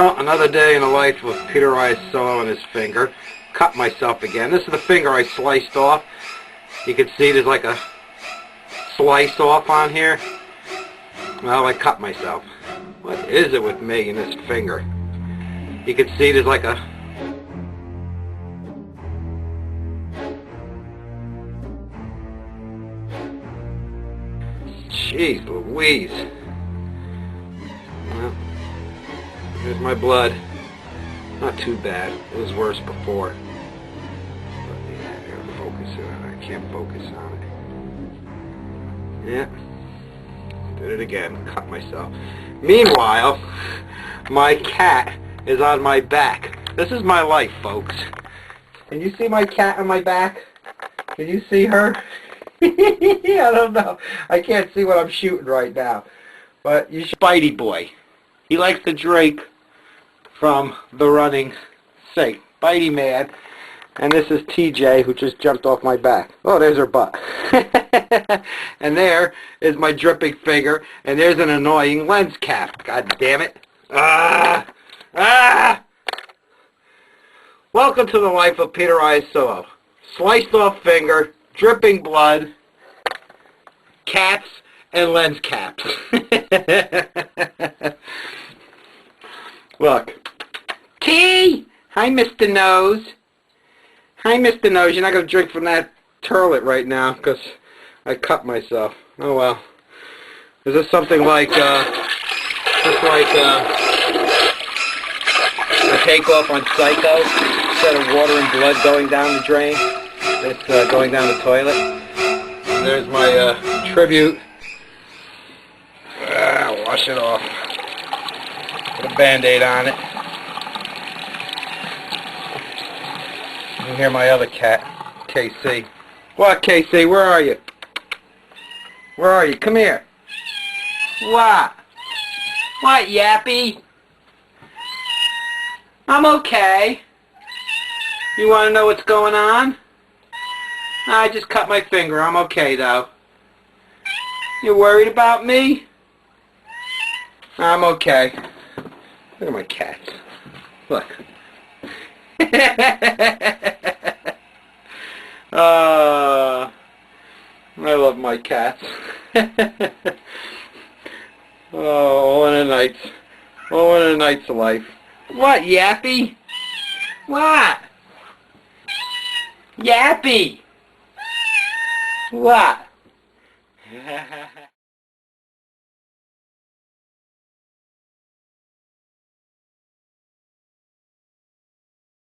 Well, another day in the life of Peter Iasillo and his finger. Cut myself again. This is the finger I sliced off. You can see there's like a slice off on here. Well, I cut myself. What is it with me and this finger? You can see there's like a... Jeez Louise. Well, here's my blood. Not too bad. It was worse before. But yeah, I gotta focus on it. I can't focus on it. Yeah. Did it again. Cut myself. Meanwhile, my cat is on my back. This is my life, folks. Can you see my cat on my back? Can you see her? I don't know. I can't see what I'm shooting right now. But you should... Spidey boy. He likes to drink from the running sink. Bitey man. And this is TJ, who just jumped off my back. Oh, there's her butt. And there is my dripping finger. And there's an annoying lens cap. God damn it. Welcome to the life of Peter Iasillo. Sliced off finger, dripping blood, cats, and lens caps. Look. T! Hi, Mr. Nose. Hi, Mr. Nose. You're not going to drink from that turlet right now because I cut myself. Oh, well. Is this something like, just like a takeoff on Psycho? Instead of water and blood going down the drain, it's going down the toilet. And there's my tribute. Wash it off. Put a Band-Aid on it. And here my other cat, KC. What, KC? Where are you? Where are you? Come here. What? What, Yappy? I'm okay. You want to know what's going on? I just cut my finger. I'm okay, though. You worried about me? I'm okay. Look at my cats. Look. I love my cats. All in a night's life. What, Yappy? What? Yappy! What?